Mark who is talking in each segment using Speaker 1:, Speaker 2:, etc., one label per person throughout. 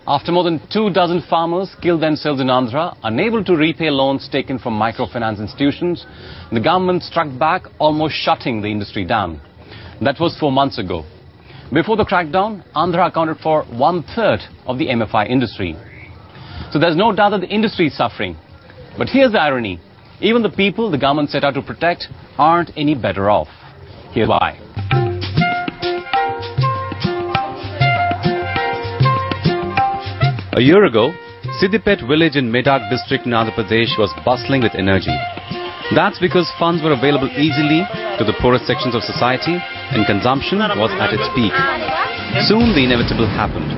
Speaker 1: After more than 24 farmers killed themselves in Andhra, unable to repay loans taken from microfinance institutions, the government struck back, almost shutting the industry down. That was 4 months ago. Before the crackdown, Andhra accounted for 1/3 of the MFI industry. So there's no doubt that the industry is suffering. But here's the irony. Even the people the government set out to protect aren't any better off. Here's why. A year ago, Siddipet village in Medak district in Andhra Pradesh was bustling with energy. That's because funds were available easily to the poorest sections of society and consumption was at its peak. Soon the inevitable happened.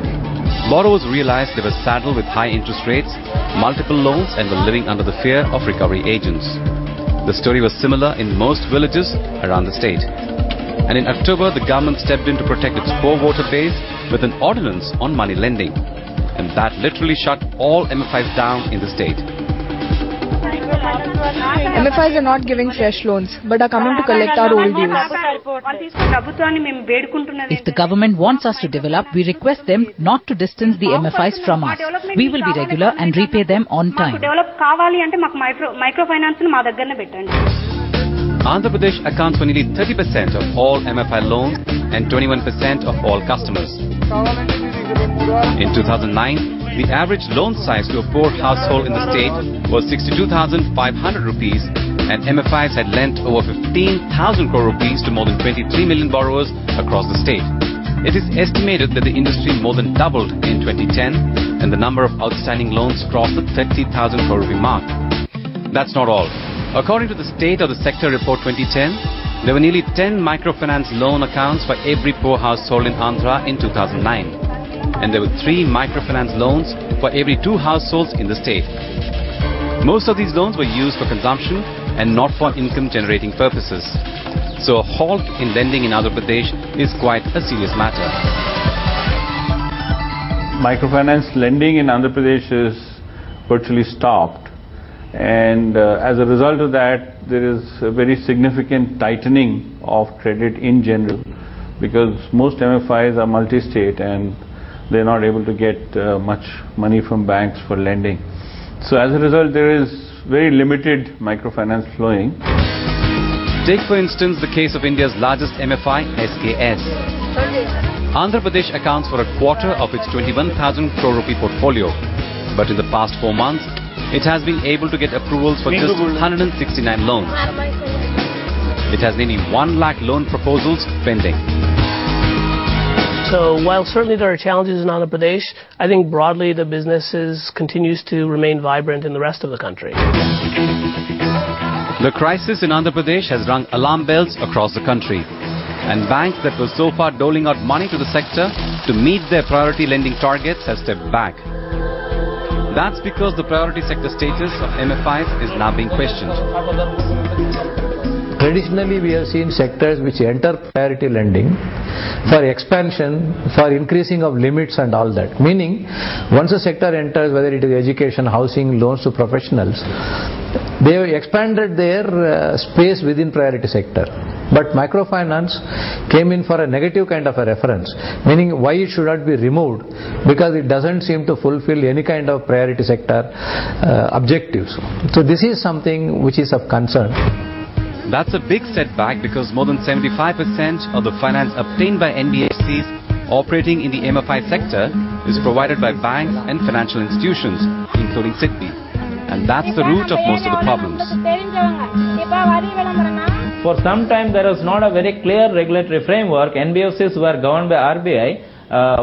Speaker 1: Borrowers realized they were saddled with high interest rates, multiple loans and were living under the fear of recovery agents. The story was similar in most villages around the state. And in October, the government stepped in to protect its poor voter base with an ordinance on money lending. And that literally shut all MFIs down in the state.
Speaker 2: MFIs are not giving fresh loans, but are coming to collect our old dues.
Speaker 3: If the government wants us to develop, we request them not to distance the MFIs from us. We will be regular and repay them on time.
Speaker 1: Andhra Pradesh accounts for nearly 30% of all MFI loans and 21% of all customers. In 2009, the average loan size to a poor household in the state was 62,500 rupees and MFIs had lent over 15,000 crore rupees to more than 23 million borrowers across the state. It is estimated that the industry more than doubled in 2010 and the number of outstanding loans crossed the 30,000 crore rupee mark. That's not all. According to the State of the Sector Report 2010, there were nearly 10 microfinance loan accounts for every poor household in Andhra in 2009. And there were 3 microfinance loans for every 2 households in the state. Most of these loans were used for consumption and not for income-generating purposes. So a halt in lending in Andhra Pradesh is quite a serious matter.
Speaker 4: Microfinance lending in Andhra Pradesh is virtually stopped. And as a result of that, there is a very significant tightening of credit in general because most MFIs are multi-state and they're not able to get much money from banks for lending. So as a result, there is very limited microfinance flowing.
Speaker 1: Take for instance the case of India's largest MFI, SKS. Andhra Pradesh accounts for a quarter of its 21,000 crore rupee portfolio. But in the past 4 months, it has been able to get approvals for just 169 loans. It has nearly 1 lakh loan proposals pending.
Speaker 5: So while certainly there are challenges in Andhra Pradesh, I think broadly the businesses continues to remain vibrant in the rest of the country.
Speaker 1: The crisis in Andhra Pradesh has rung alarm bells across the country. And banks that were so far doling out money to the sector to meet their priority lending targets have stepped back. That's because the priority sector status of MFIs is now being questioned.
Speaker 6: Traditionally, we have seen sectors which enter priority lending for expansion, for increasing of limits and all that. Meaning, once a sector enters, whether it is education, housing, loans to professionals, they have expanded their space within priority sector. But microfinance came in for a negative kind of a reference, meaning why it should not be removed because it doesn't seem to fulfill any kind of priority sector objectives. So this is something which is of concern.
Speaker 1: That's a big setback because more than 75% of the finance obtained by NBFCs operating in the MFI sector is provided by banks and financial institutions, including SIDBI. And that's the root of most of the problems.
Speaker 7: For some time there was not a very clear regulatory framework. NBFCs were governed by RBI,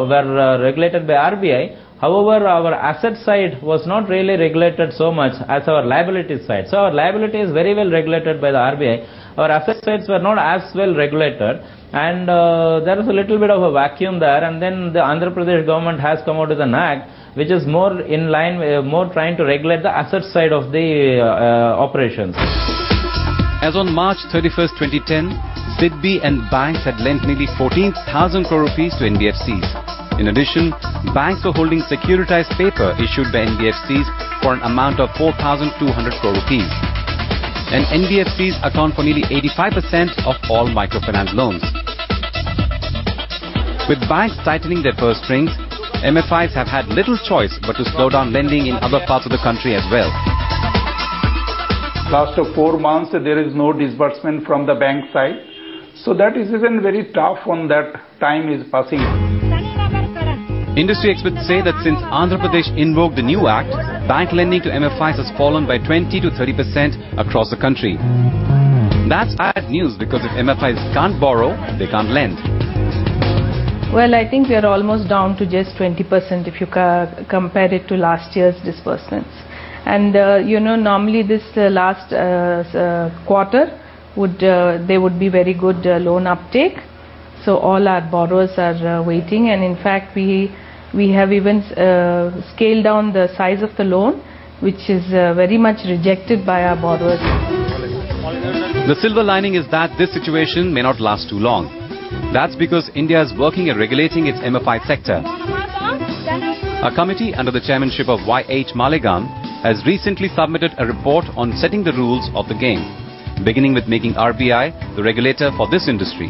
Speaker 7: were regulated by RBI. However, our asset side was not really regulated so much as our liability side. So our liability is very well regulated by the RBI. Our asset sides were not as well regulated, and there is a little bit of a vacuum there. And then the Andhra Pradesh government has come out with an act which is more in line, more trying to regulate the asset side of the operations.
Speaker 1: As on March 31st, 2010, SIDBI and banks had lent nearly 14,000 crore rupees to NBFCs. In addition, banks were holding securitized paper issued by NBFCs for an amount of 4,200 crore rupees. And NBFCs account for nearly 85% of all microfinance loans. With banks tightening their purse strings, MFIs have had little choice but to slow down lending in other parts of the country as well.
Speaker 8: Last 4 months, there is no disbursement from the bank side. So that is even very tough when that time is passing.
Speaker 1: Industry experts say that since Andhra Pradesh invoked the new act, bank lending to MFIs has fallen by 20 to 30% across the country. That's bad news because if MFIs can't borrow, they can't lend.
Speaker 9: Well, I think we are almost down to just 20% if you compare it to last year's disbursements. And normally this last quarter there would be very good loan uptake. So all our borrowers are waiting, and in fact we have even scaled down the size of the loan, which is very much rejected by our borrowers.
Speaker 1: The silver lining is that this situation may not last too long. That's because India is working at regulating its MFI sector. A committee under the chairmanship of Y.H. Malegan has recently submitted a report on setting the rules of the game, beginning with making RBI the regulator for this industry.